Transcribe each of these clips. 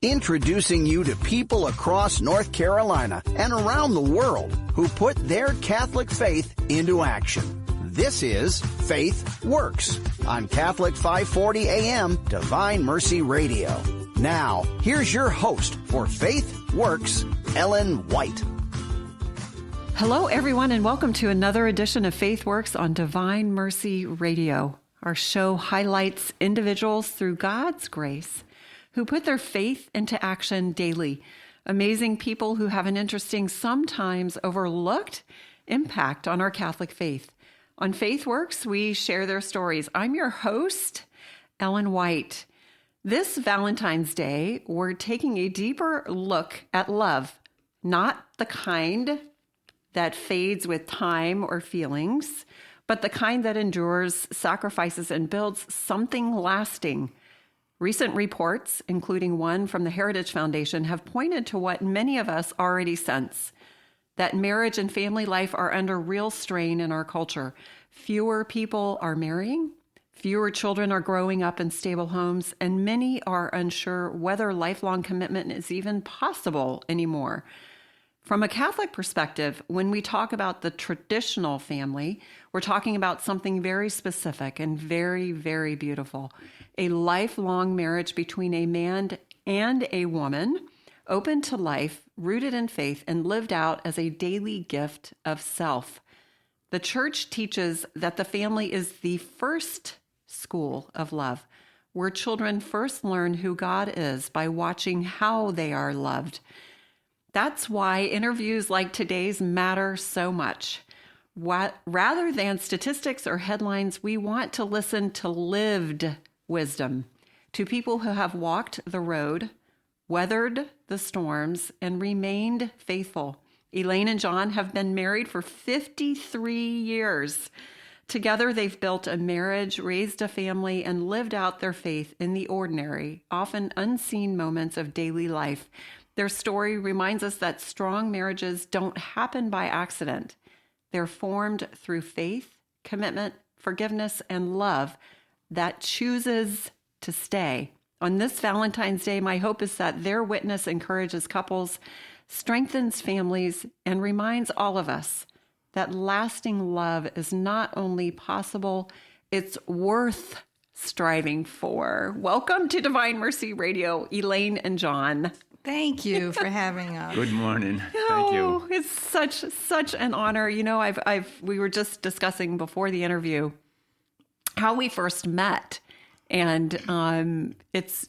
Introducing you to people across North Carolina and around the world who put their Catholic faith into action. This is FaithWorks on Catholic 540 AM Divine Mercy Radio. Now, here's your host for FaithWorks, Ellen White. Hello, everyone, and welcome to another edition of FaithWorks on Divine Mercy Radio. Our show highlights individuals through God's grace who put their faith into action daily. Amazing people who have an interesting, sometimes overlooked impact on our Catholic faith. On FaithWorks, we share their stories. I'm your host, Ellen White. This Valentine's Day, we're taking a deeper look at love, not the kind that fades with time or feelings, but the kind that endures, sacrifices, and builds something lasting. Recent reports, including one from the Heritage Foundation, have pointed to what many of us already sense, that marriage and family life are under real strain in our culture. Fewer people are marrying, fewer children are growing up in stable homes, and many are unsure whether lifelong commitment is even possible anymore. From a Catholic perspective, when we talk about the traditional family, we're talking about something very specific and very, very beautiful. A lifelong marriage between a man and a woman, open to life, rooted in faith, and lived out as a daily gift of self. The Church teaches that the family is the first school of love, where children first learn who God is by watching how they are loved. That's why interviews like today's matter so much. Rather than statistics or headlines, we want to listen to lived wisdom, to people who have walked the road, weathered the storms, and remained faithful. Elaine and John have been married for 53 years. Together, they've built a marriage, raised a family, and lived out their faith in the ordinary, often unseen moments of daily life. Their story reminds us that strong marriages don't happen by accident. They're formed through faith, commitment, forgiveness, and love that chooses to stay. On this Valentine's Day, my hope is that their witness encourages couples, strengthens families, and reminds all of us that lasting love is not only possible, it's worth striving for. Welcome to Divine Mercy Radio, Elaine and John. Thank you for having us. Good morning. Thank you. It's such an honor. You know, we were just discussing before the interview how we first met, and it's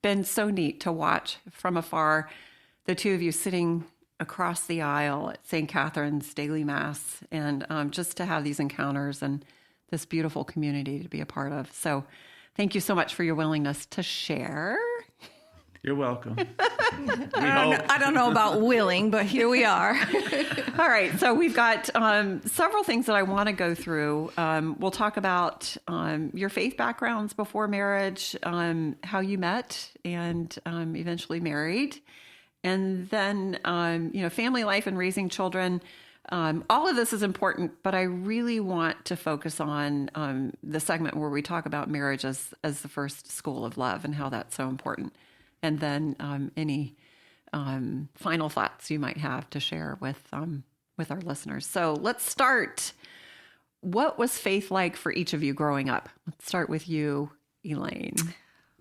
been so neat to watch from afar the two of you sitting across the aisle at St. Catherine's Daily Mass, and just to have these encounters and this beautiful community to be a part of. So thank you so much for your willingness to share. You're welcome. I don't know about willing, but here we are. All right. So we've got several things that I want to go through. We'll talk about your faith backgrounds before marriage, how you met and eventually married. And then, family life and raising children. All of this is important, but I really want to focus on the segment where we talk about marriage as the first school of love and how that's so important. And then any final thoughts you might have to share with our listeners. So let's start. What was faith like for each of you growing up? Let's start with you, Elaine.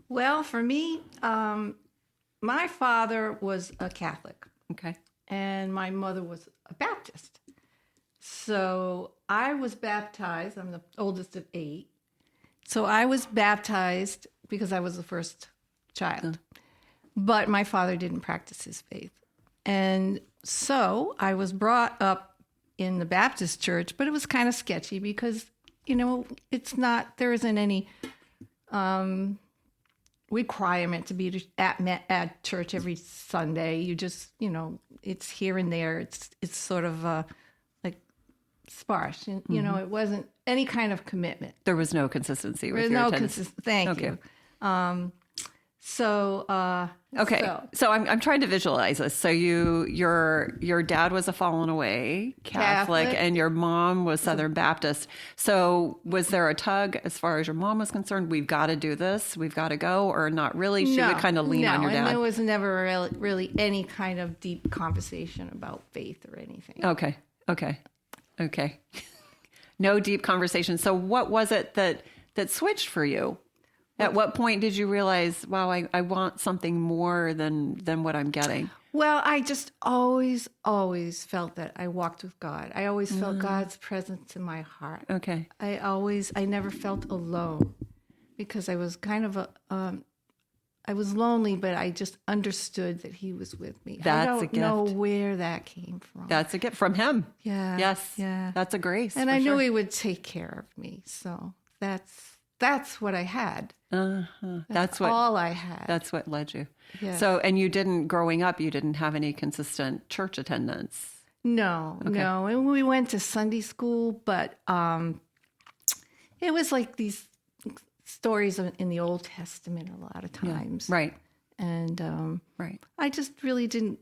Well, for me, my father was a Catholic. Okay. And my mother was a Baptist. So I was baptized. I'm the oldest of 8. So I was baptized because I was the first child. But my father didn't practice his faith. And so I was brought up in the Baptist church, but it was kind of sketchy because, there isn't any requirement to be at church every Sunday. You just, it's here and there. It's sort of like sparse. It wasn't any kind of commitment. There was no consistency with your attendance. Thank you. So, Okay. So I'm trying to visualize this. So your dad was a fallen away Catholic and your mom was Southern Baptist. So was there a tug as far as your mom was concerned? We've got to do this. We've got to go, or not really? She would kind of lean on your dad. And there was never really any kind of deep conversation about faith or anything. Okay. No deep conversation. So what was it that switched for you? At what point did you realize, wow, I want something more than what I'm getting? Well, I just always felt that I walked with God. I always felt God's presence in my heart. Okay. I never felt alone because I was kind of I was lonely, but I just understood that he was with me. That's I a don't gift. know where that came from. That's a gift from him. Yeah. Yes. Yeah. That's a grace. And I knew he would take care of me. So that's what I had. That's what all I had. That's what led you. Yes. So, and growing up, you didn't have any consistent church attendance. No. And we went to Sunday school, but it was like these stories in the Old Testament a lot of times. Yeah. Right. And right. I just really didn't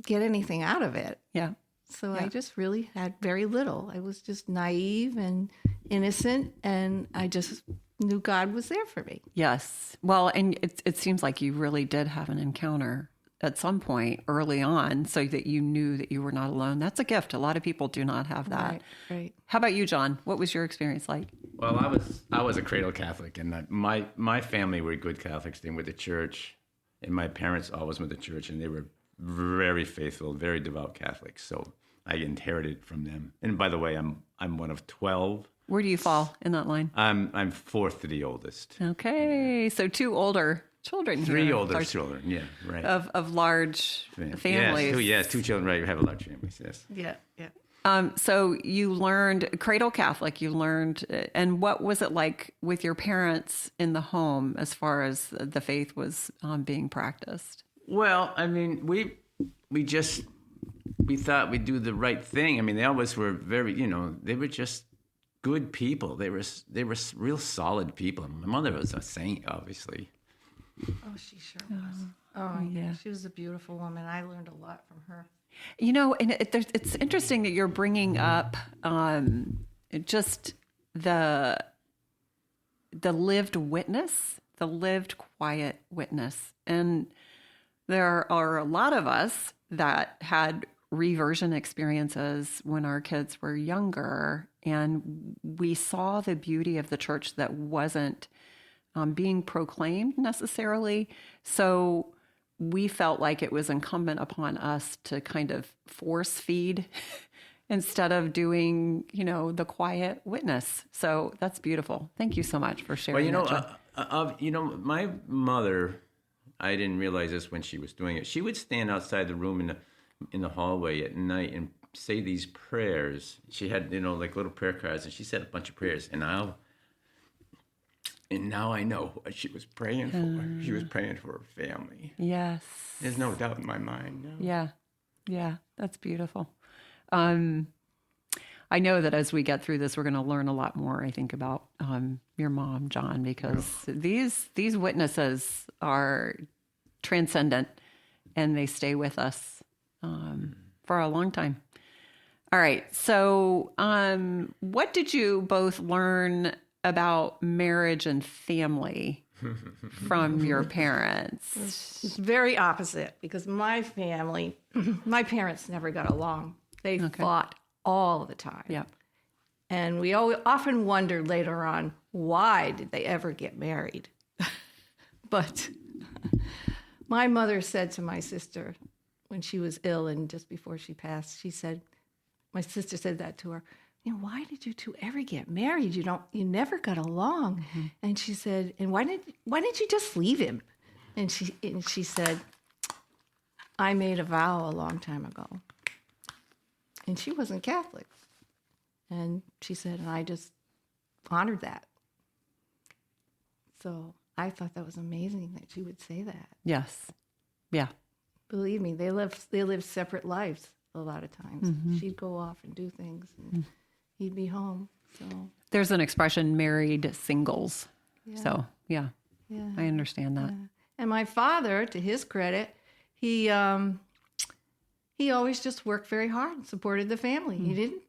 get anything out of it. Yeah. So I just really had very little. I was just naive and innocent, and I just knew God was there for me. Yes. Well, and it seems like you really did have an encounter at some point early on so that you knew that you were not alone. That's a gift. A lot of people do not have that. Right. How about you, John? What was your experience like? Well, I was a cradle Catholic, and my family were good Catholics. They went to church, and my parents always went to church, and they were very faithful, very devout Catholics. So I inherited from them. And by the way, I'm one of 12. Where do you fall in that line? I'm fourth to the oldest. Okay, so 2 older children. Three older children. Yeah, right. Of large families. Yes, 2 children. Right, you have a large families. Yes. Yeah. So you learned cradle Catholic. You learned, and what was it like with your parents in the home as far as the faith was being practiced? Well, I mean, we thought we'd do the right thing. I mean, they always were very, they were just good people. They were real solid people. My mother was a saint, obviously. Oh, she sure was. Oh, yeah. She was a beautiful woman. I learned a lot from her. And it's interesting that you're bringing up just the lived witness, the lived quiet witness. And there are a lot of us that had reversion experiences when our kids were younger, and we saw the beauty of the church that wasn't being proclaimed necessarily. So we felt like it was incumbent upon us to kind of force feed instead of doing, the quiet witness. So that's beautiful. Thank you so much for sharing. Well, my mother, I didn't realize this when she was doing it. She would stand outside the room in the hallway at night and say these prayers. She had, like little prayer cards, and she said a bunch of prayers. And now I know what she was praying for. She was praying for her family. Yes. There's no doubt in my mind. No. Yeah, that's beautiful. I know that as we get through this, we're going to learn a lot more, I think, about your mom, John, because these witnesses are transcendent, and they stay with us for a long time. All right. So what did you both learn about marriage and family from your parents? It's very opposite, because my family, my parents never got along. They fought all the time. Yeah. And we often wondered later on, why did they ever get married? But my mother said to my sister when she was ill and just before she passed, my sister said that to her, why did you two ever get married? You never got along. Mm-hmm. And she said, and why didn't you just leave him? And she said, I made a vow a long time ago. And she wasn't Catholic. And she said, and I just honored that. So I thought that was amazing that she would say that. Yes. Yeah. Believe me, they live separate lives a lot of times. Mm-hmm. She'd go off and do things, and he'd be home. So there's an expression, married singles. Yeah. So yeah, I understand that. And my father, to his credit, he always just worked very hard and supported the family. He didn't,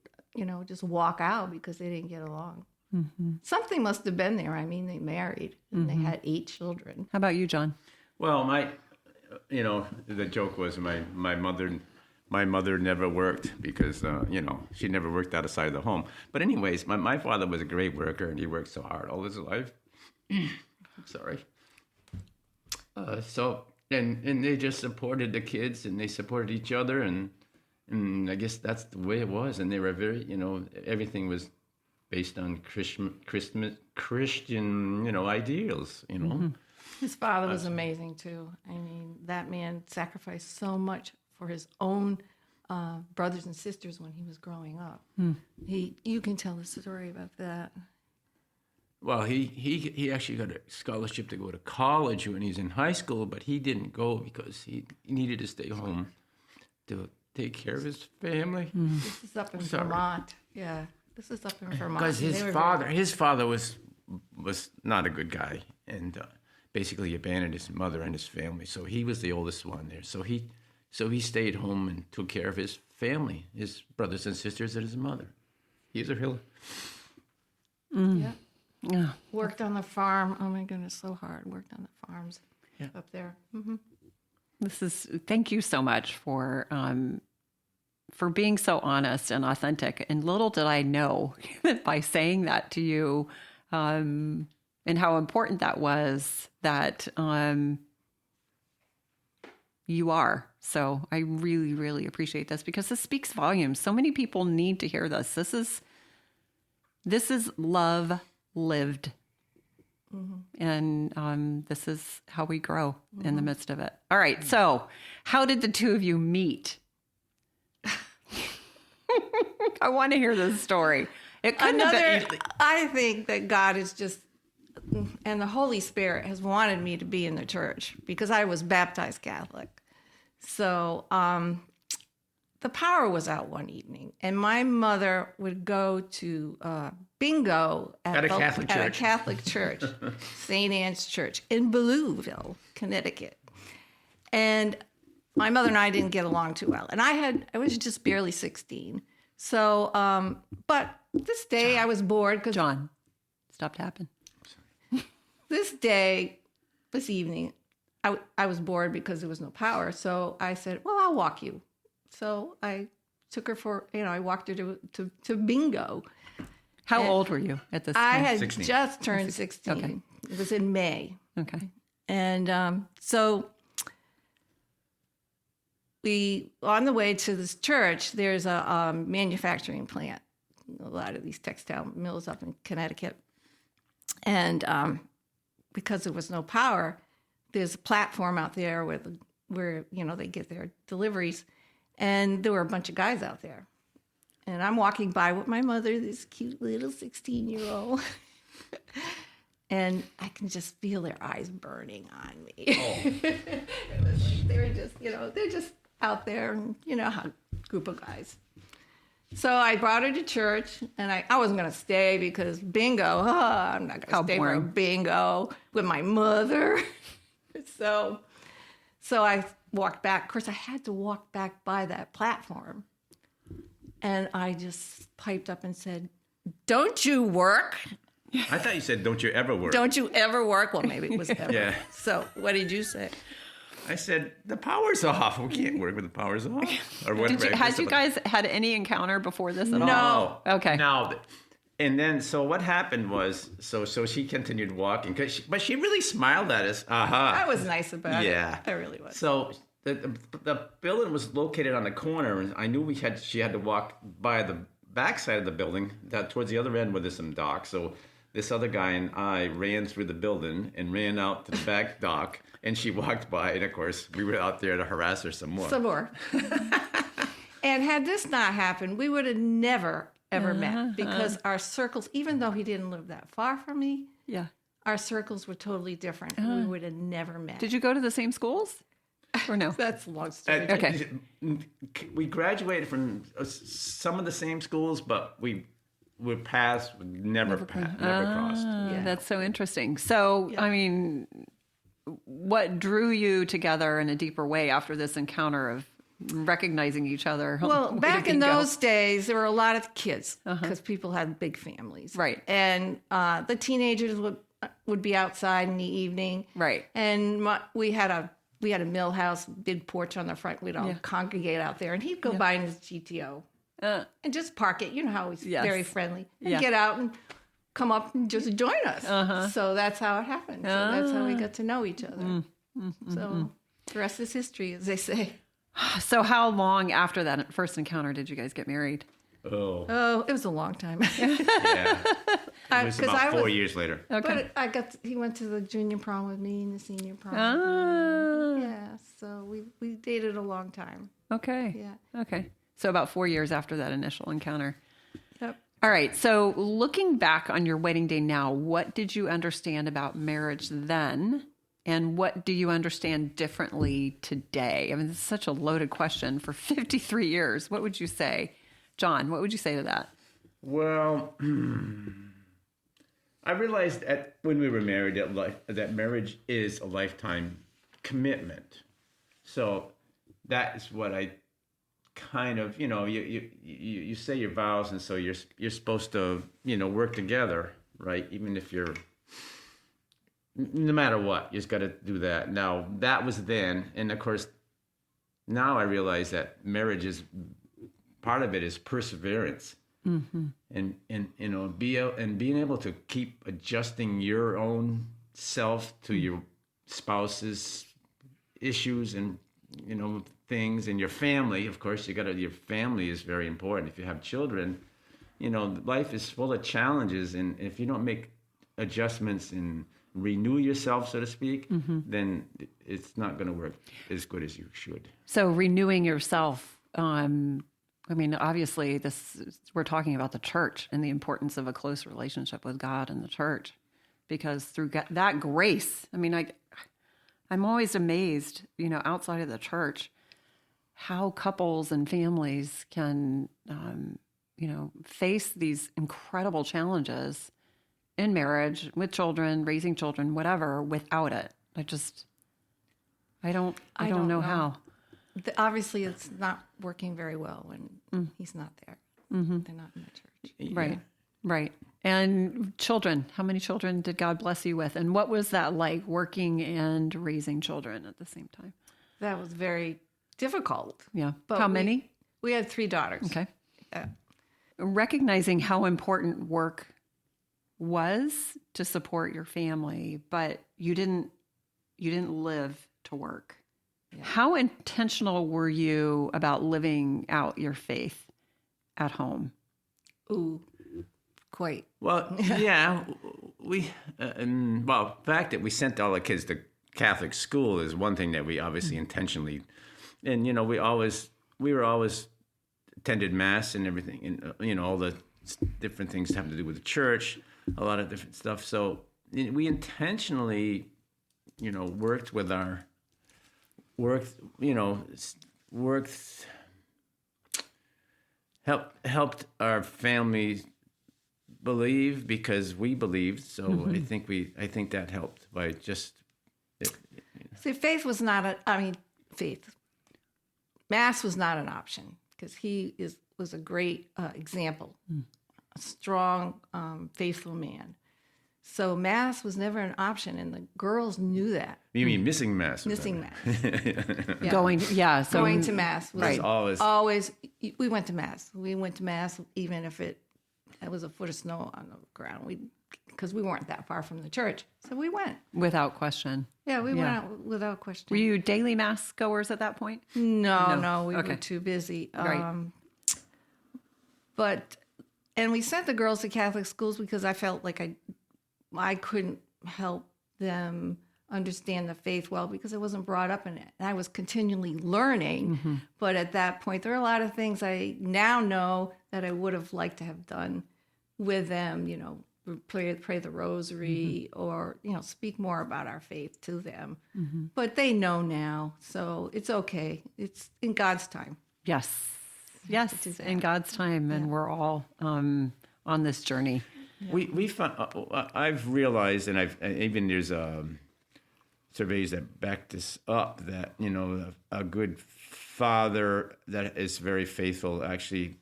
just walk out because they didn't get along. Mm-hmm. Something must have been there. I mean, they married and they had 8 children. How about you, John? Well, the joke was my mother never worked because, she never worked outside of the home. But anyways, my father was a great worker and he worked so hard all his life. Sorry. And they just supported the kids and they supported each other and I guess that's the way it was. And they were very, everything was based on Christian, ideals, Mm-hmm. His father was amazing too. I mean, that man sacrificed so much for his own brothers and sisters when he was growing up. You can tell the story about that. Well, he actually got a scholarship to go to college when he's in high school, but he didn't go because he needed to stay home to take care of his family. This is up in Vermont. Yeah, this is up in Vermont. Because his father was not a good guy, and basically abandoned his mother and his family. So he was the oldest one there. So he stayed home and took care of his family, his brothers and sisters, and his mother. He was a healer. Yeah. Yeah. Worked on the farm. Oh my goodness, so hard. Worked on the farms up there. Mm-hmm. Thank you so much for being so honest and authentic. And little did I know that by saying that to you, and how important that was, that you are. So I really, really appreciate this because this speaks volumes. So many people need to hear this. This is love lived. Mm-hmm. And this is how we grow in the midst of it. All right. So how did the two of you meet? I want to hear this story. It couldn't have been. I think that God is just, and the Holy Spirit has wanted me to be in the church because I was baptized Catholic. So the power was out one evening, and my mother would go to bingo at a Catholic church, St. Anne's Church in Belleville, Connecticut. And my mother and I didn't get along too well, and I was just barely 16. So, but this day I was bored because John, stop tapping. This evening, I was bored because there was no power. So I said, well, I'll walk you. So I took her I walked her to bingo. How old were you at this time? I had 16. just turned 16. Okay. It was in May. Okay. And so on the way to this church, there's a manufacturing plant, a lot of these textile mills up in Connecticut. And because there was no power, there's a platform out there where they get their deliveries. And there were a bunch of guys out there. And I'm walking by with my mother, this cute little 16-year-old. And I can just feel their eyes burning on me. Oh. They were just, they're just out there, and how group of guys. So I brought her to church, and I wasn't going to stay because bingo, I'm not going to stay for a bingo with my mother. So I walked back. Of course, I had to walk back by that platform. And I just piped up and said, "Don't you work?" I thought you said, "Don't you ever work?" Don't you ever work? Well, maybe it was ever. Yeah. So what did you say? I said, the power's off. We can't work with the power's off. Or whatever. Had you guys had any encounter before this at all? No. Okay. No. And then, so what happened was, so she continued walking, but she really smiled at us. I was nice about it. Yeah. I really was. So the building was located on the corner, and I knew she had to walk by the backside of the building, towards the other end where there's some dock. So this other guy and I ran through the building and ran out to the back dock, and she walked by, and of course, we were out there to harass her some more. And had this not happened, we would have never, ever met, because our circles, even though he didn't live that far from me, our circles were totally different. We would have never met. Did you go to the same schools? Or no? That's a long story. Okay. We graduated from some of the same schools, but we never crossed. Yeah. That's so interesting. So, I mean, what drew you together in a deeper way after this encounter of recognizing each other? Well, Where back did in it go? those days, there were a lot of kids because people had big families. Right. And the teenagers would be outside in the evening. Right. And we had a mill house, big porch on the front. We'd all congregate out there. And he'd go by in his GTO and just park it. You know how he's very friendly. And get out and come up and just join us. So that's how it happened. So that's how we got to know each other. So the rest is history, as they say. So how long after that first encounter did you guys get married? Oh, it was a long time. Yeah. It was about 4 years later. Okay. But he went to the junior prom with me and the senior prom. Yeah, so we dated a long time. Okay. Yeah. Okay. So about 4 years after that initial encounter. Yep. All right. So looking back on your wedding day now, what did you understand about marriage then? And what do you understand differently today? I mean, this is such a loaded question for 53 years. What would you say? John, what would you say to that? Well, I realized when we were married that marriage is a lifetime commitment. So that is what I kind of, you say your vows, and so you're supposed to, work together, right? Even if you're, no matter what, you just got to do that. Now, that was then, and of course, now I realize that marriage is, part of it is perseverance. And being able to keep adjusting your own self to your spouse's issues and things, and your family. Of course, your family is very important. If you have children, life is full of challenges, and if you don't make adjustments and renew yourself, so to speak, then it's not going to work as good as you should. So renewing yourself. Obviously, we're talking about the church and the importance of a close relationship with God and the church, because through that grace, I'm always amazed, outside of the church, how couples and families can, face these incredible challenges in marriage, with children, raising children, whatever, without it. I don't know how. Obviously, it's not working very well when he's not there. They're not in the church. Right, right. And children, how many children did God bless you with? And what was that like, working and raising children at the same time? That was very difficult. Yeah. But how many? We had 3 daughters. Okay. Recognizing how important work was to support your family, but you didn't live to work. Yeah. How intentional were you about living out your faith at home? Ooh, quite. Well, yeah, the fact that we sent all the kids to Catholic school is one thing that we obviously intentionally, and we were always attended Mass and everything, and all the different things having to do with the church, a lot of different stuff. So we intentionally, helped our family believe because we believed. So I think that helped by just. See, faith was not faith. Mass was not an option because he was a great example, a strong, faithful man. So Mass was never an option, and the girls knew that. You mean missing Mass? Missing Mass. Yeah. Going to Mass was always. We went to Mass. We went to Mass even if it was a foot of snow on the ground. Because we weren't that far from the church, so we went without question. Yeah, we went out without question. Were you daily Mass goers at that point? No, we were too busy. Right. And we sent the girls to Catholic schools because I felt like I couldn't help them understand the faith well because I wasn't brought up in it. And I was continually learning. But at that point, there are a lot of things I now know that I would have liked to have done with them, pray the rosary or, speak more about our faith to them. But they know now, so it's okay. It's in God's time. Yes, in God's time, and we're all on this journey. We found, I've realized, and even there's surveys that back this up, that, a good father that is very faithful, actually,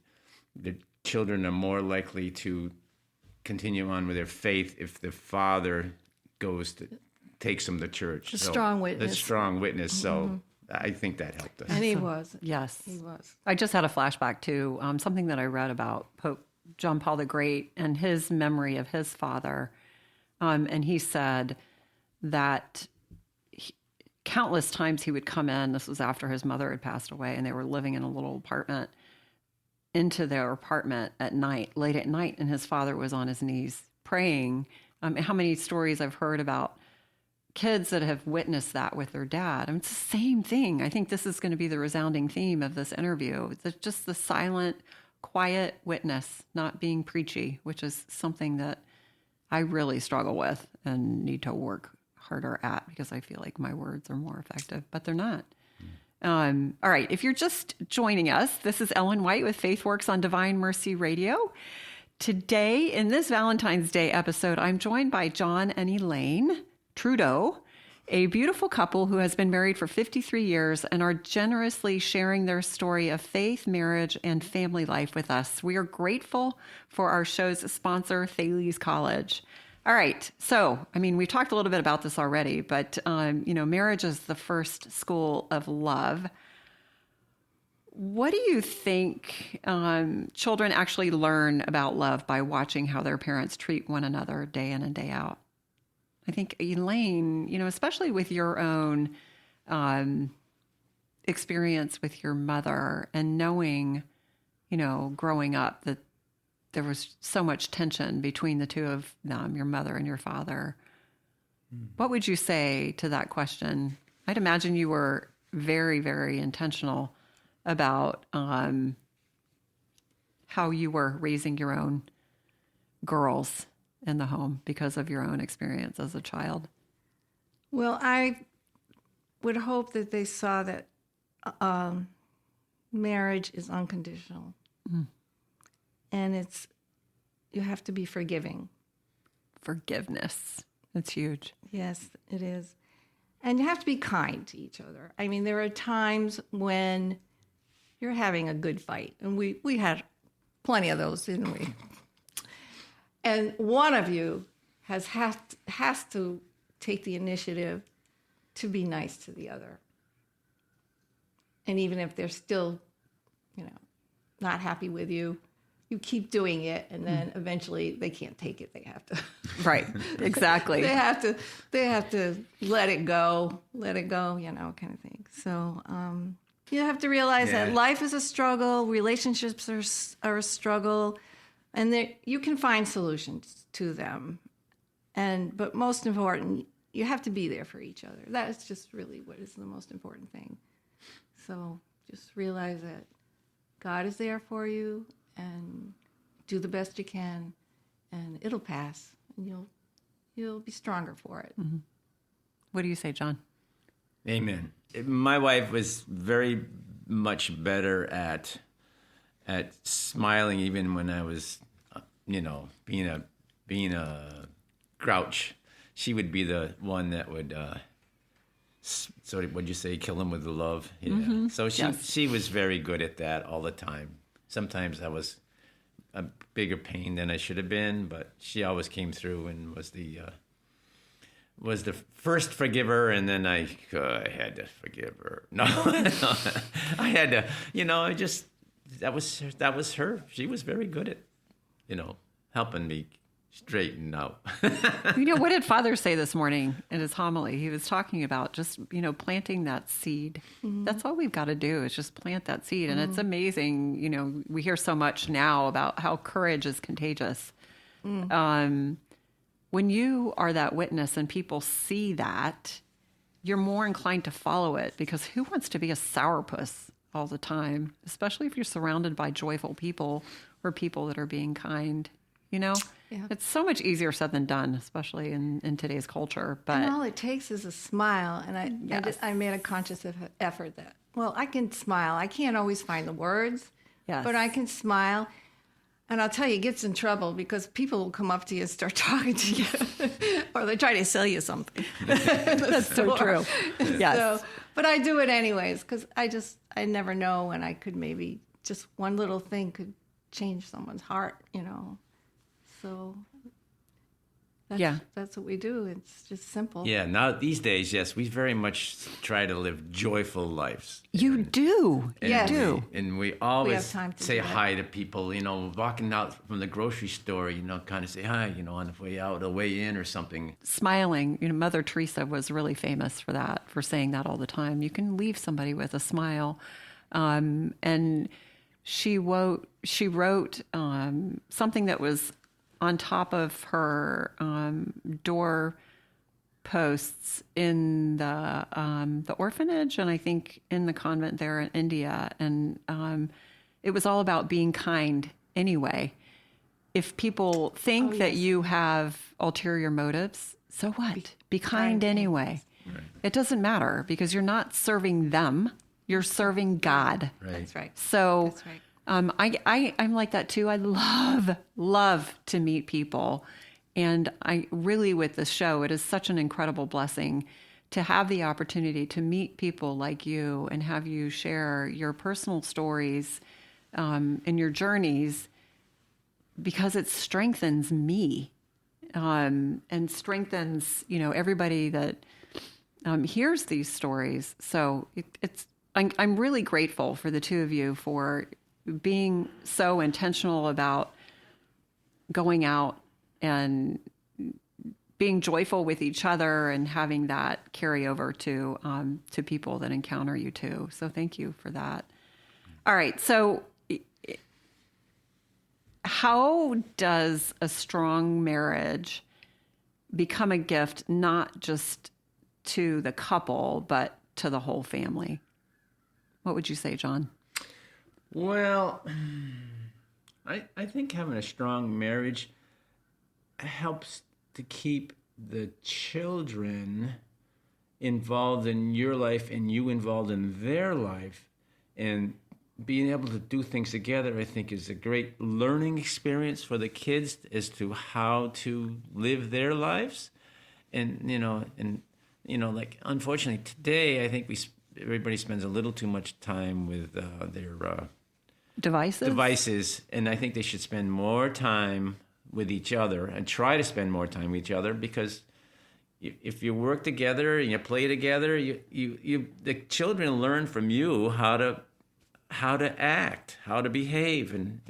the children are more likely to continue on with their faith if the father takes them to church. A strong witness. A strong witness. So I think that helped us. And he was. Yes. He was. I just had a flashback to something that I read about Pope John Paul the Great and his memory of his father. And he said that countless times he would come in, this was after his mother had passed away, and they were living in a little apartment, into their apartment at night, late at night, and his father was on his knees praying. How many stories I've heard about kids that have witnessed that with their dad. I mean, it's the same thing. I think this is going to be the resounding theme of this interview. It's just the silent, quiet witness, not being preachy, which is something that I really struggle with and need to work harder at, because I feel like my words are more effective, but they're not. All right. If you're just joining us, this is Ellen White with FaithWorks on Divine Mercy Radio. Today, in this Valentine's Day episode, I'm joined by John and Elaine Trudeau, a beautiful couple who has been married for 53 years and are generously sharing their story of faith, marriage, and family life with us. We are grateful for our show's sponsor, Thales College. All right. So, we've talked a little bit about this already, but, marriage is the first school of love. What do you think children actually learn about love by watching how their parents treat one another day in and day out? I think, Elaine, especially with your own experience with your mother and knowing, growing up that there was so much tension between the two of them, your mother and your father. What would you say to that question? I'd imagine you were very, very intentional about how you were raising your own girls in the home because of your own experience as a child. Well, I would hope that they saw that marriage is unconditional. And you have to be forgiving. Forgiveness. That's huge. Yes, it is. And you have to be kind to each other. There are times when you're having a good fight. And we had plenty of those, didn't we? And one of you has to take the initiative to be nice to the other. And even if they're still, not happy with you, you keep doing it, and then eventually they can't take it. They have to. Right. Exactly. They have to let it go, kind of thing. So you have to realize that life is a struggle, relationships are a struggle, and you can find solutions to them. But most important, you have to be there for each other. That is just really what is the most important thing. So just realize that God is there for you, and do the best you can, and it'll pass, and you'll be stronger for it. Mm-hmm. What do you say, John? Amen. My wife was very much better at smiling, even when I was, being a grouch. She would be the one that would, sort of, what'd you say, kill him with the love. Yeah. Mm-hmm. So she was very good at that all the time. Sometimes I was a bigger pain than I should have been, but she always came through and was the first forgiver, and then I had to forgive her. No, I had to, that was her. She was very good at, helping me straighten out. What did Father say this morning in his homily? He was talking about just, planting that seed. Mm-hmm. That's all we've got to do is just plant that seed. And it's amazing. We hear so much now about how courage is contagious. When you are that witness and people see that, you're more inclined to follow it, because who wants to be a sourpuss all the time, especially if you're surrounded by joyful people or people that are being kind, Yeah. It's so much easier said than done, especially in today's culture. But and all it takes is a smile. And I made a conscious effort that, I can smile. I can't always find the words, but I can smile. And I'll tell you, it gets in trouble because people will come up to you and start talking to you, or they try to sell you something. That's so true. Yes. But I do it anyways because I never know when I could maybe just one little thing could change someone's heart, So that's what we do. It's just simple. Yeah, now these days, yes, we very much try to live joyful lives. You do. Yes. You do. And we always have time to say do that. hi to people, walking out from the grocery store, kind of say hi, on the way out, the way in or something. Smiling. Mother Teresa was really famous for that, for saying that all the time. You can leave somebody with a smile. And she wrote something that was on top of her door posts in the orphanage, and I think in the convent there in India. And it was all about being kind anyway. If people think that you have ulterior motives, so what? Be kind anyway. Right. It doesn't matter because you're not serving them. You're serving God. Right. That's right. So That's right. I'm like that too. I love to meet people. And I really, with this show, it is such an incredible blessing to have the opportunity to meet people like you and have you share your personal stories and your journeys, because it strengthens me and strengthens, everybody that hears these stories. So I'm really grateful for the two of you for being so intentional about going out and being joyful with each other and having that carry over to people that encounter you too. So thank you for that. All right. So how does a strong marriage become a gift, not just to the couple, but to the whole family? What would you say, John? Well, I think having a strong marriage helps to keep the children involved in your life and you involved in their life. And being able to do things together, I think, is a great learning experience for the kids as to how to live their lives. And, like, unfortunately, today, I think everybody spends a little too much time with their devices, and I think they should spend more time with each other and try to spend more time with each other, because if you work together and you play together, the children learn from you how to act, how to behave, and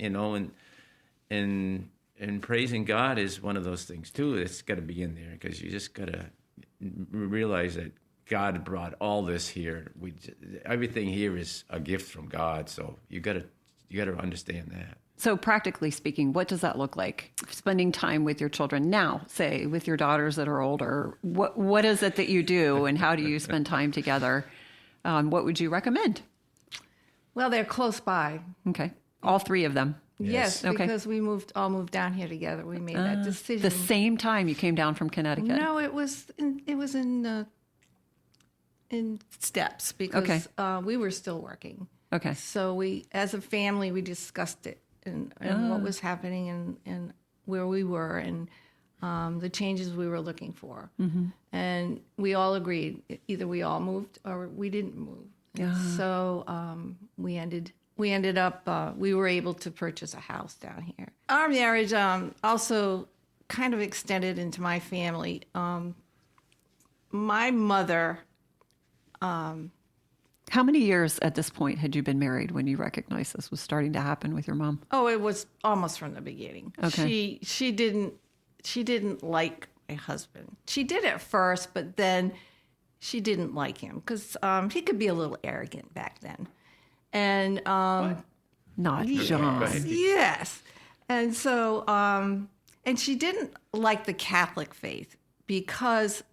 praising God is one of those things too. It's got to be in there, because you just got to realize that God brought all this here. Everything here is a gift from God, so you got to understand that. So practically speaking, what does that look like? Spending time with your children now, say with your daughters that are older. What is it that you do, and how do you spend time together? What would you recommend? Well, they're close by. Okay, all three of them. Yes, Okay. Because we all moved down here together. We made that decision. The same time you came down from Connecticut. No, it was in steps, because we were still working. Okay. So we, as a family, we discussed it and what was happening and where we were and the changes we were looking for. Mm-hmm. And we all agreed either we all moved or we didn't move. Yeah. So we ended up, we were able to purchase a house down here. Our marriage also kind of extended into my family. My mother... How many years at this point had you been married when you recognized this was starting to happen with your mom? Oh, it was almost from the beginning. Okay. She didn't like my husband. She did at first, but then she didn't like him because he could be a little arrogant back then. And not John. Yes. And so and she didn't like the Catholic faith because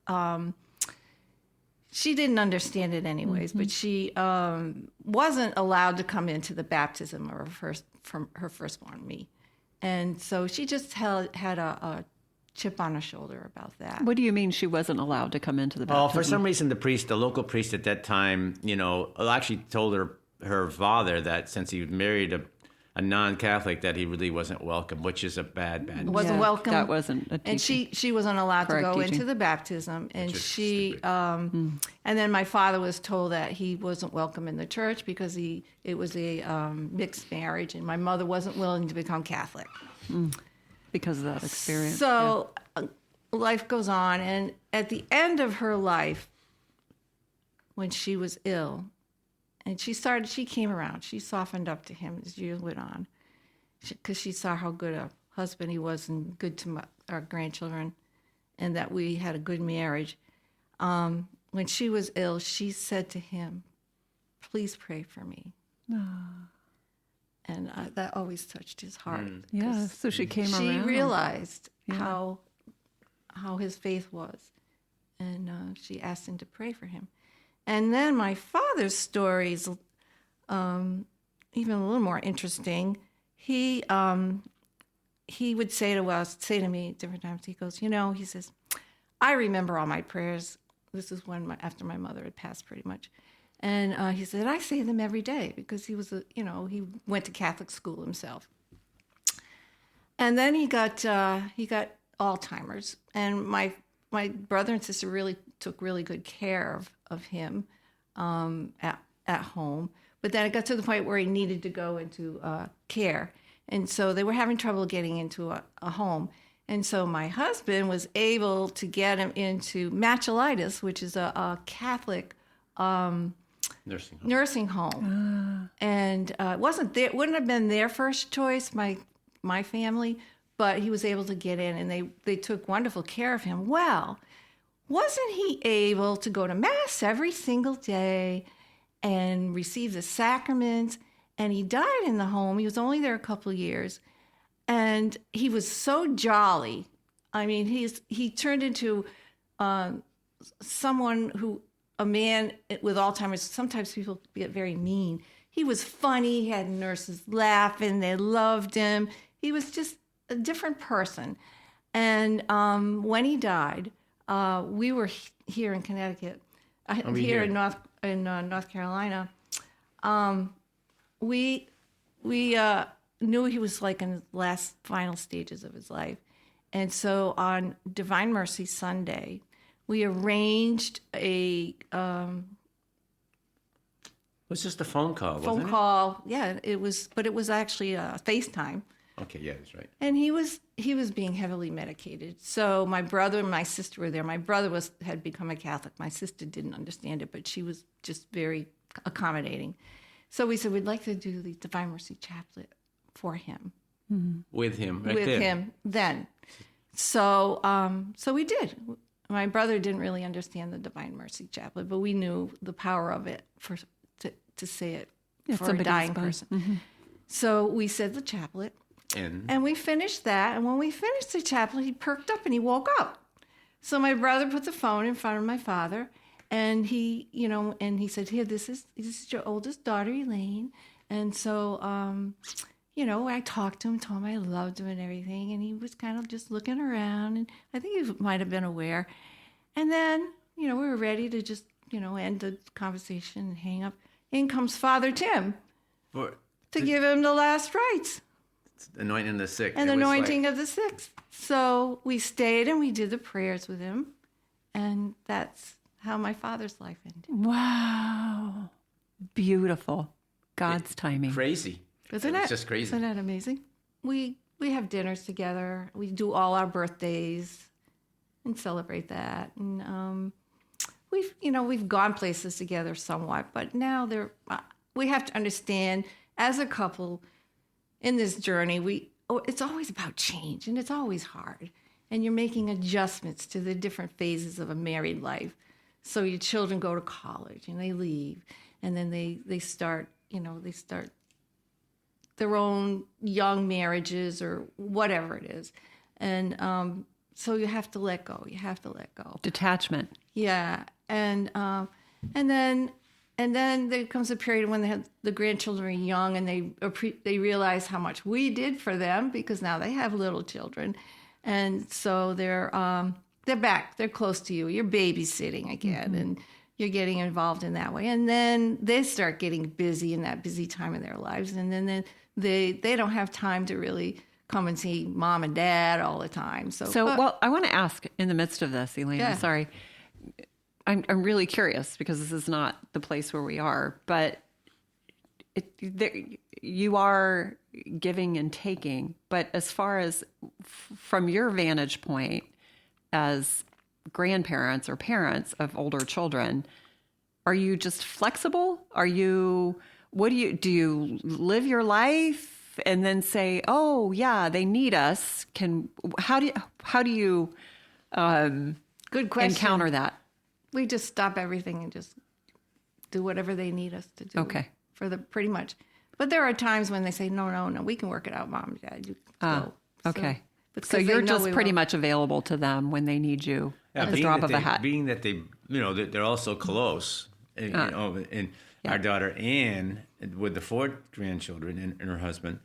she didn't understand it anyways, but she wasn't allowed to come into the baptism of her firstborn, me. And so she just had a chip on her shoulder about that. What do you mean she wasn't allowed to come into the baptism? Oh, for some reason, the local priest at that time, actually told her father that since he married a non-Catholic that he really wasn't welcome, which is a bad Wasn't welcome. That wasn't a teaching. And she wasn't allowed to go teaching. into the baptism. And Which is she, stupid. and then my father was told that he wasn't welcome in the church because it was a mixed marriage, and my mother wasn't willing to become Catholic. Because of that experience. So life goes on, and at the end of her life, when she was ill, and she came around. She softened up to him as years went on, because she saw how good a husband he was and good to our grandchildren, and that we had a good marriage. When she was ill, she said to him, "Please pray for me." And that always touched his heart. Yeah, so she came around. She realized how his faith was, and she asked him to pray for him. And then my father's story is even a little more interesting. He would say to me at different times, he goes, he says, "I remember all my prayers." This is after my mother had passed pretty much. And he said, "I say them every day," because he was, he went to Catholic school himself. And then he got Alzheimer's, and my brother and sister really took really good care of him at home. But then it got to the point where he needed to go into care, and so they were having trouble getting into a home. And so my husband was able to get him into Matchelitis, which is a Catholic nursing home. And it wouldn't have been their first choice, my family, but he was able to get in, and they took wonderful care of him. Well, wasn't he able to go to Mass every single day and receive the sacraments? And he died in the home. He was only there a couple of years. And he was so jolly. I mean, he turned into a man with Alzheimer's. Sometimes people get very mean. He was funny. He had nurses laughing. They loved him. He was just a different person. And when he died, we were here in Connecticut, in North Carolina. We knew he was like in his final stages of his life. And so on Divine Mercy Sunday, we arranged a it was just a phone call, wasn't it? phone call. Yeah, it was, but it was actually a FaceTime. Okay, yeah, that's right. And he was being heavily medicated. So my brother and my sister were there. My brother had become a Catholic. My sister didn't understand it, but she was just very accommodating. So we said, we'd like to do the Divine Mercy Chaplet for him. With him, right with there. him then. So we did. My brother didn't really understand the Divine Mercy Chaplet, but we knew the power of it to say it for a dying person. Mm-hmm. So we said the chaplet, and we finished that. And when we finished the chaplet, he perked up and he woke up. So my brother put the phone in front of my father, and he said, "Here, this is your oldest daughter, Elaine." And so, I talked to him, told him I loved him and everything, and he was kind of just looking around, and I think he might have been aware. And then, we were ready to just, end the conversation and hang up. In comes Father Tim to give him the last rites. Anointing the sick. And the anointing of the sick. So we stayed and we did the prayers with him, and that's how my father's life ended. Wow. Beautiful. God's timing. Crazy. It's just crazy. Isn't that amazing? We have dinners together. We do all our birthdays and celebrate that. And we've gone places together somewhat, but now we have to understand as a couple in this journey, it's always about change, and it's always hard. And you're making adjustments to the different phases of a married life. So your children go to college and they leave, and then they start their own young marriages or whatever it is. And so you have to let go. Detachment. Yeah. And then there comes a period when the grandchildren are young, and they realize how much we did for them, because now they have little children. And so they're back. They're close to you. You're babysitting again. Mm-hmm. you're getting involved in that way. And then they start getting busy in that busy time of their lives. And then they don't have time to really come and see mom and dad all the time. Well, I want to ask in the midst of this, Elaine, Yeah. I'm sorry. I'm really curious because this is not the place where we are, but you are giving and taking. But as far as from your vantage point as grandparents or parents of older children, are you just flexible? Do you live your life and then say, oh yeah, they need us? How do you Good question. encounter that? We just stop everything and just do whatever they need us to do. Okay. Pretty much. But there are times when they say, no, we can work it out, mom and dad. You go. Okay. Because So they you're know just we pretty won't. much available to them when they need you at the being drop that of a hat. Being that they, they're also close. And, and our daughter Anne, with the 4 grandchildren and her husband,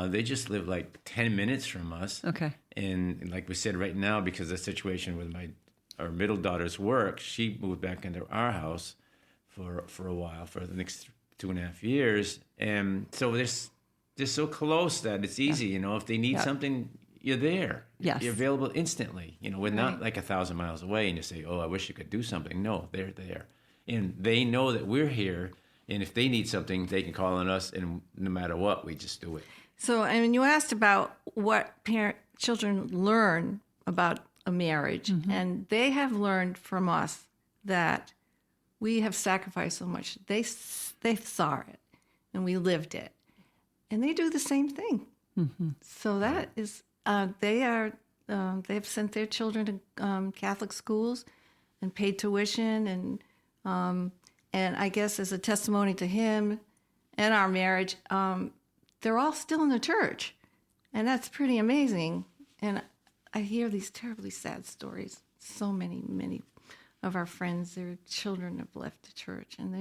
they just live like 10 minutes from us. Okay. And like we said, right now, because of the situation with our middle daughter's work, she moved back into our house for a while, for the next 2.5 years. And so they're so close that it's easy, if they need something, you're there. Yes. You're available instantly. We're not like 1,000 miles away and you say, oh, I wish you could do something. No, they're there. And they know that we're here. And if they need something, they can call on us. And no matter what, we just do it. So, and you asked about what children learn about a marriage. Mm-hmm. And they have learned from us that we have sacrificed so much. They saw it and we lived it. And they do the same thing. Mm-hmm. So that is, they've sent their children to Catholic schools and paid tuition. And I guess as a testimony to him and our marriage, they're all still in the church. And that's pretty amazing. And I hear these terribly sad stories. So many of our friends, their children have left the church, and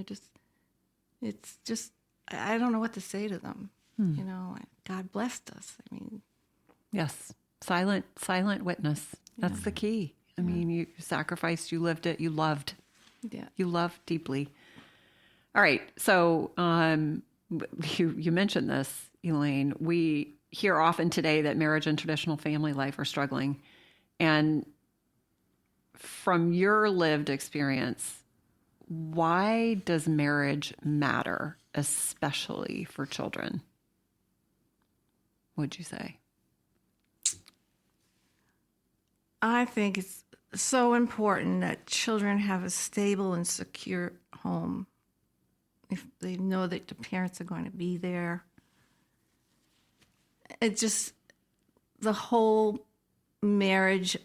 it's just, I don't know what to say to them. God blessed us. I mean, Yes. Silent witness. That's the key. I mean, you sacrificed, you lived it, you loved. yeah. You loved deeply. All right. So you mentioned this, Elaine. We hear often today that marriage and traditional family life are struggling. And from your lived experience, why does marriage matter, especially for children? What'd you say? I think it's so important that children have a stable and secure home. If they know that the parents are going to be there. It's just the whole marriage,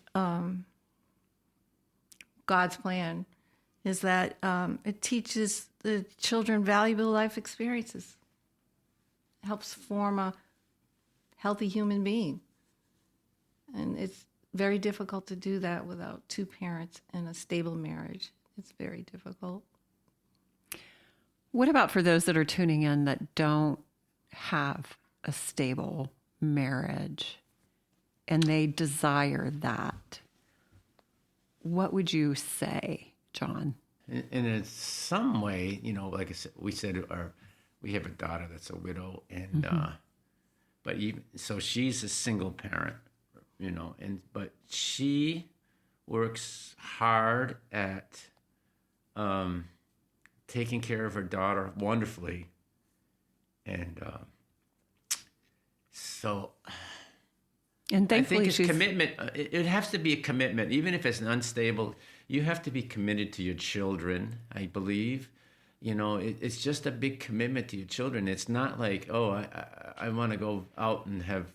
God's plan is that it teaches the children valuable life experiences. It helps form a healthy human being. And it's very difficult to do that without 2 parents and a stable marriage. It's very difficult. What about for those that are tuning in that don't have a stable marriage and they desire that? What would you say, John? In some way, like I said, we have a daughter that's a widow, and but so she's a single parent, but she works hard at taking care of her daughter wonderfully, and so. And I thankfully, think it's commitment. It has to be a commitment, even if it's unstable. You have to be committed to your children. I believe, it's just a big commitment to your children. It's not like, oh, I want to go out and have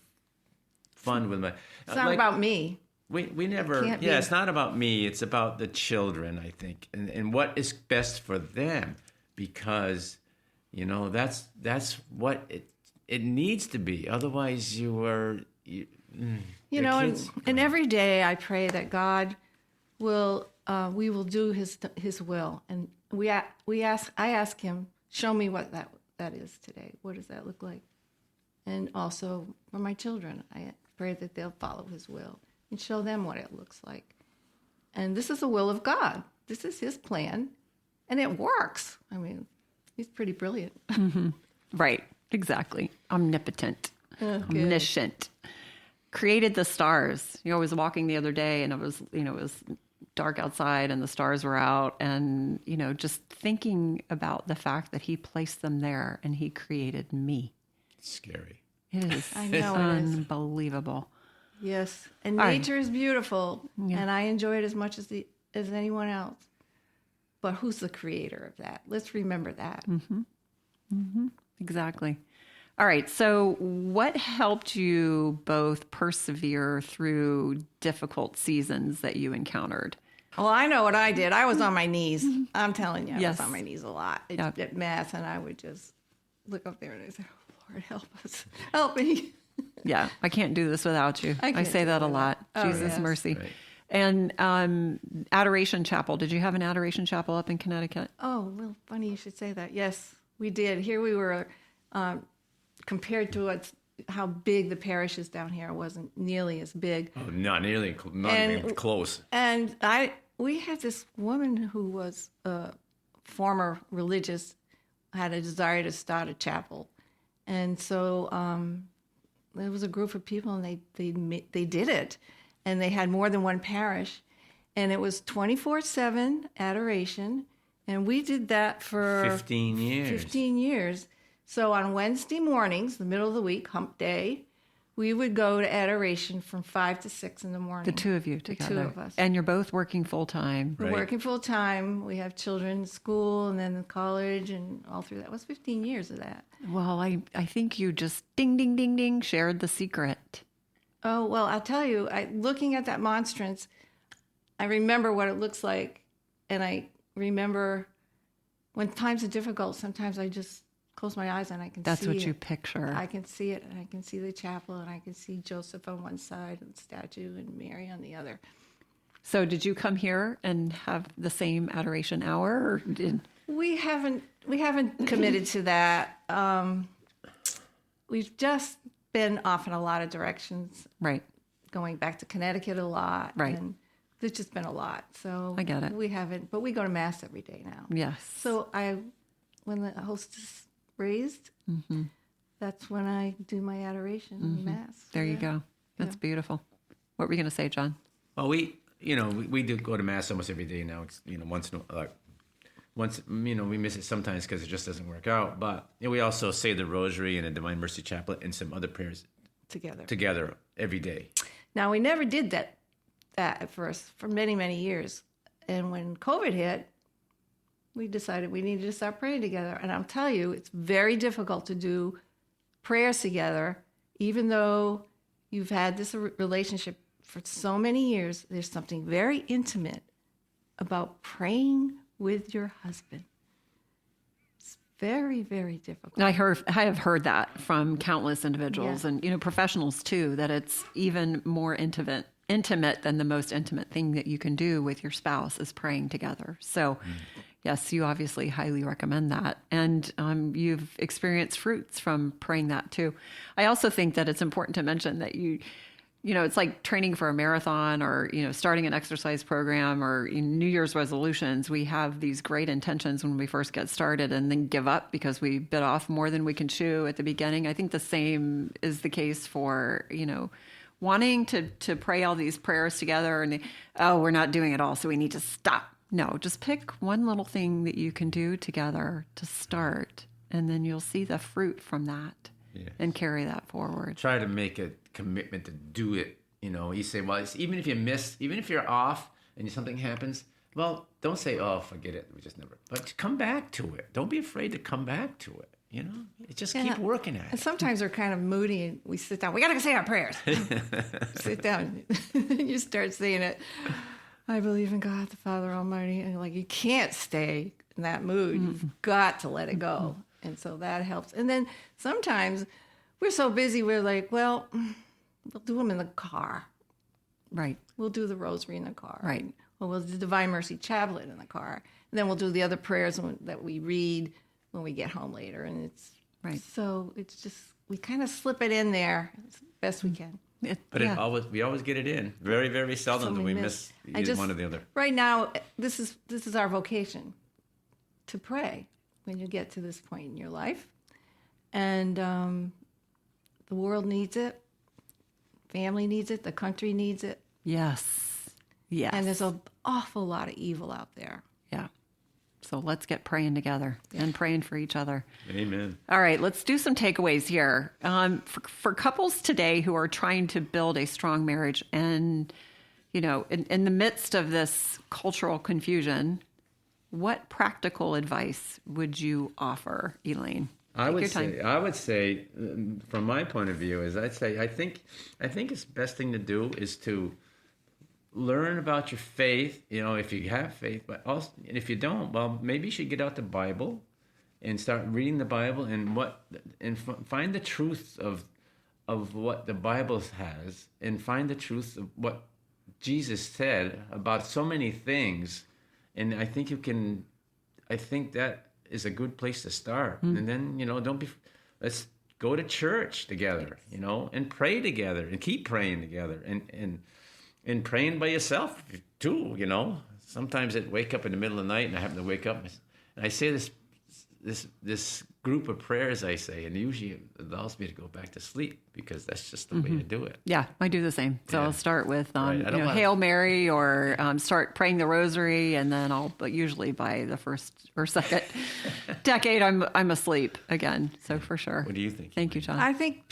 fun with my. It's not about me. We never. Can't be. It's not about me. It's about the children, I think, and what is best for them, because, that's what it needs to be. Otherwise, And every day I pray that God will, we will do His will, and I ask Him, show me what that is today. What does that look like? And also for my children, I pray that they'll follow His will and show them what it looks like. And this is the will of God. This is His plan, And it works. I mean, he's pretty brilliant. Right. Exactly. Omnipotent. Okay. Omniscient. Created the stars. I was walking the other day and it was dark outside and the stars were out, and just thinking about the fact that he placed them there and he created me. It's scary. It is. I know it is. Unbelievable. Yes. And All right. nature is beautiful, Yeah. and I enjoy it as much as anyone else. But who's the creator of that? Let's remember that. Exactly. All right. So what helped you both persevere through difficult seasons that you encountered? Well, I know what I did. I was on my knees. I'm telling you, I Yes. was on my knees a lot at Mass, and I would just look up there and I'd say, oh, Lord, help us. Help me. Yeah. I can't do this without you. I can't say do that a it lot. without- Oh, Jesus yes. mercy. Right. And Adoration Chapel. Did you have an Adoration Chapel up in Connecticut? Oh, well, funny you should say that. Yes, we did. Here we were, compared to how big the parish is down here, it wasn't nearly as big. Oh, not nearly, not And- even close. And we had this woman who was a former religious, had a desire to start a chapel. And so there was a group of people, and they did it. And they had more than one parish. And it was 24/7 adoration. And we did that for 15 years. 15 years. So on Wednesday mornings, the middle of the week, hump day, we would go to adoration from 5 to 6 in the morning. The two of you together. of us. And you're both working full time. We're Right. working full time. We have children in school and then in college and all through that. It was 15 years of that. Well, I think you just ding, ding, ding, ding, shared the secret. Oh, well, I'll tell you, looking at that monstrance, I remember what it looks like. And I remember when times are difficult, sometimes I just close my eyes and I can That's see what it. you picture. I can see it, and I can see the chapel, and I can see Joseph on one side and the statue and Mary on the other. So did you come here and have the same adoration hour? Or did... We haven't committed to that. We've just been off in a lot of directions, Right. going back to Connecticut a lot. Right. And there's just been a lot. So I get it. We haven't, but we go to Mass every day now. Yes. So when the host is raised, that's when I do my adoration in Mass. There you go. That's beautiful. What were you going to say, John? Well, we do go to Mass almost every day now. It's, once we miss it sometimes because it just doesn't work out. But we also say the Rosary and the Divine Mercy Chaplet and some other prayers together every day. Now, we never did that at first for many, many years. And when COVID hit, we decided we needed to start praying together. And I'll tell you, it's very difficult to do prayers together, even though you've had this relationship for so many years. There's something very intimate about praying with your husband. It's very, very difficult. I have heard that from countless individuals Yeah. and professionals too, that it's even more intimate than the most intimate thing that you can do with your spouse is praying together. So yes, you obviously highly recommend that. And you've experienced fruits from praying that too. I also think that it's important to mention that it's like training for a marathon or, starting an exercise program or New Year's resolutions. We have these great intentions when we first get started and then give up because we bit off more than we can chew at the beginning. I think the same is the case for, wanting to pray all these prayers together and, we're not doing it all, so we need to stop. No, just pick one little thing that you can do together to start, and then you'll see the fruit from that and carry that forward. Try to make a commitment to do it. You say, well, even if you're off and something happens, well, don't say, oh, forget it. We just never. But come back to it. Don't be afraid to come back to it. Just keep working at And it. sometimes we're kind of moody and we sit down. We got to say our prayers. Sit down. You start saying it. I believe in God, the Father Almighty. And you can't stay in that mood. You've got to let it go. And so that helps. And then sometimes we're so busy, we're like, well, we'll do them in the car. Right. We'll do the rosary in the car. Right. Or we'll do the Divine Mercy Chaplet in the car. And then we'll do the other prayers that we read when we get home later. And it's Right. So it's just, we kind of slip it in there as best we can. But we always get it in. Very, very seldom do we miss either one or the other. Right now, this is our vocation. to pray when you get to this point in your life. And the world needs it. Family needs it. The country needs it. Yes. Yes. And there's an awful lot of evil out there. Yeah. So let's get praying together and praying for each other. Amen. All right, let's do some takeaways here. For couples today who are trying to build a strong marriage and, you know, in the midst of this cultural confusion, what practical advice would you offer, Elaine? I would say, from my point of view, I think it's best thing to do is to learn about your faith, you know, if you have faith, but also, and if you don't, well, maybe you should get out the Bible and start reading the Bible and find the truth of what the Bible has, and find the truth of what Jesus said about so many things. And I think that is a good place to start. And then, you know, let's go to church together, you know, and pray together and keep praying together and praying by yourself too, you know. Sometimes I wake up in the middle of the night and I happen to wake up and I say this group of prayers I say, and usually it allows me to go back to sleep because that's just the way to do it. Yeah, I do the same. So I'll start with Right. Hail Mary, or start praying the Rosary, and then but usually by the first or second decade, I'm asleep again. So for sure. What do you think? Thank you, John. I think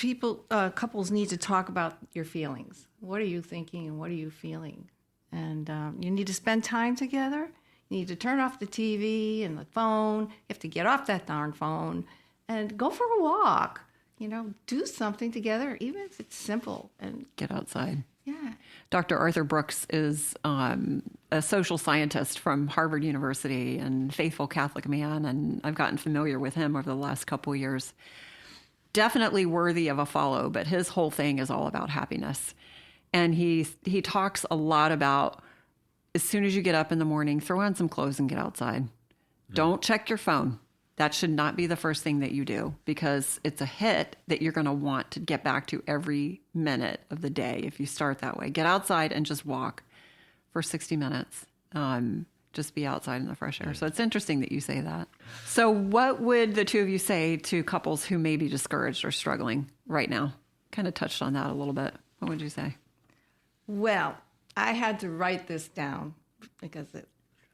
couples need to talk about your feelings. What are you thinking and what are you feeling? And you need to spend time together. You need to turn off the TV and the phone. You have to get off that darn phone and go for a walk. You know, do something together, even if it's simple. And Get outside. yeah. Dr. Arthur Brooks is a social scientist from Harvard University and faithful Catholic man, and I've gotten familiar with him over the last couple of years. Definitely worthy of a follow, but his whole thing is all about happiness. And he talks a lot about, as soon as you get up in the morning, throw on some clothes and get outside. Don't check your phone. That should not be the first thing that you do, because it's a hit that you're going to want to get back to every minute of the day if you start that way. Get outside and just walk for 60 minutes. Just be outside in the fresh air. So it's interesting that you say that. So what would the two of you say to couples who may be discouraged or struggling right now? Kind of touched on that a little bit. What would you say? Well, I had to write this down because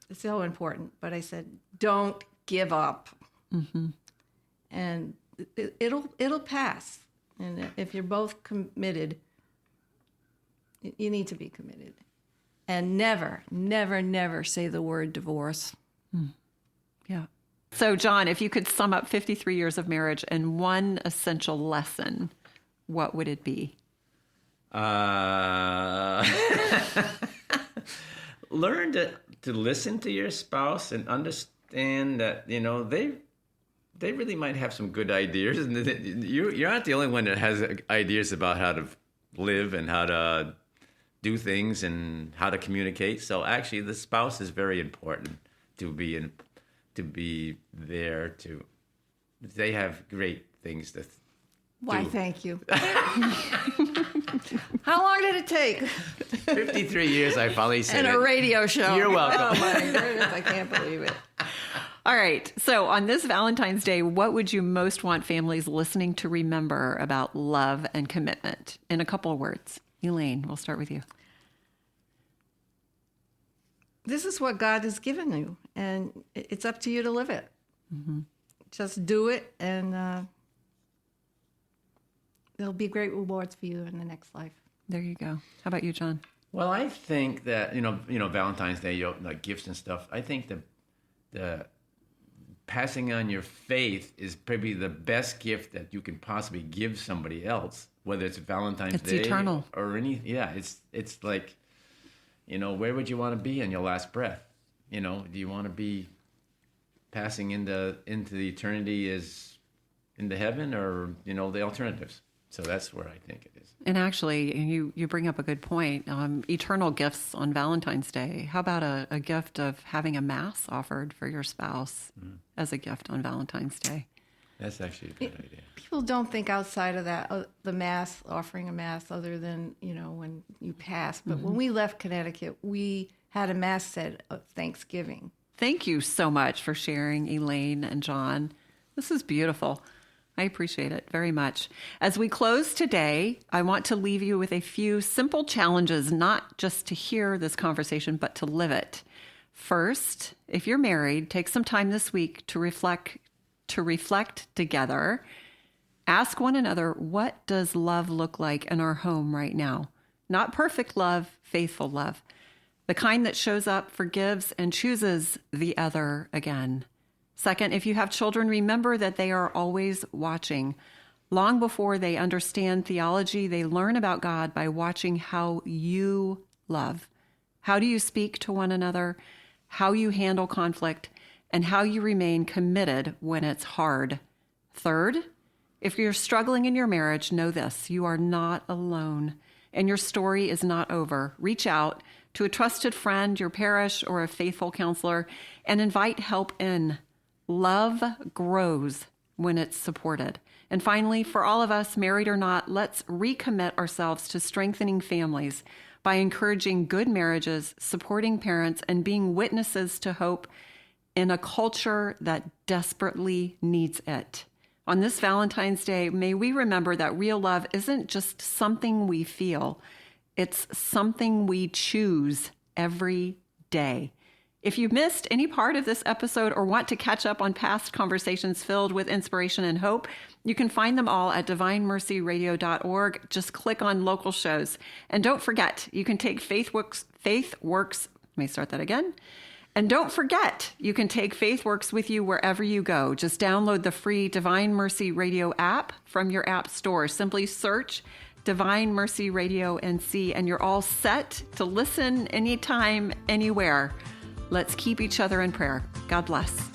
it's so important. But I said, don't give up. Mm-hmm. And it'll pass. And if you're both committed, you need to be committed. And never, never, never say the word divorce. Yeah. So, John, if you could sum up 53 years of marriage in one essential lesson, what would it be? Learn to listen to your spouse and understand that, you know, they really might have some good ideas, and you're not the only one that has ideas about how to live and how to do things and how to communicate. So actually, the spouse is very important to be there to. They have great things to. Why, thank you. How long did it take? 53 years, I finally said And a radio show. You're welcome. Oh, my goodness, I can't believe it. All right. So on this Valentine's Day, what would you most want families listening to remember about love and commitment? In a couple of words. Elaine, we'll start with you. This is what God has given you, and it's up to you to live it. Mm-hmm. Just do it, and there'll be great rewards for you in the next life. There you go. How about you, John? Well, I think that, you know, Valentine's Day, like gifts and stuff. I think the passing on your faith is probably the best gift that you can possibly give somebody else, whether it's Valentine's Day. It's eternal. Or any, yeah, it's like, you know, where would you want to be in your last breath? You know, do you want to be passing into the eternity as into heaven, or, you know, the alternatives? So that's where I think it is. And actually, you bring up a good point. Eternal gifts on Valentine's Day. How about a gift of having a mass offered for your spouse as a gift on Valentine's Day? That's actually a good idea. People don't think outside of that, the mass, offering a mass, other than, you know, when you pass. But when we left Connecticut, we had a mass said of Thanksgiving. Thank you so much for sharing, Elaine and John. This is beautiful. I appreciate it very much. As we close today, I want to leave you with a few simple challenges, not just to hear this conversation, but to live it. First, if you're married, take some time this week to reflect together. Ask one another, what does love look like in our home right now? Not perfect love, faithful love. The kind that shows up, forgives, and chooses the other again. Second, if you have children, remember that they are always watching. Long before they understand theology, they learn about God by watching how you love. How do you speak to one another? How you handle conflict? And how you remain committed when it's hard. Third, if you're struggling in your marriage, know this: you are not alone, and your story is not over. Reach out to a trusted friend, your parish, or a faithful counselor, and invite help in. Love grows when it's supported. And finally, for all of us, married or not, let's recommit ourselves to strengthening families by encouraging good marriages, supporting parents, and being witnesses to hope in a culture that desperately needs it. On this Valentine's Day, may we remember that real love isn't just something we feel, it's something we choose every day. If you've missed any part of this episode or want to catch up on past conversations filled with inspiration and hope, you can find them all at divinemercyradio.org. Just click on local shows. And don't forget, you can take FaithWorks, let me start that again. And don't forget, you can take FaithWorks with you wherever you go. Just download the free Divine Mercy Radio app from your app store. Simply search Divine Mercy Radio NC, and you're all set to listen anytime, anywhere. Let's keep each other in prayer. God bless.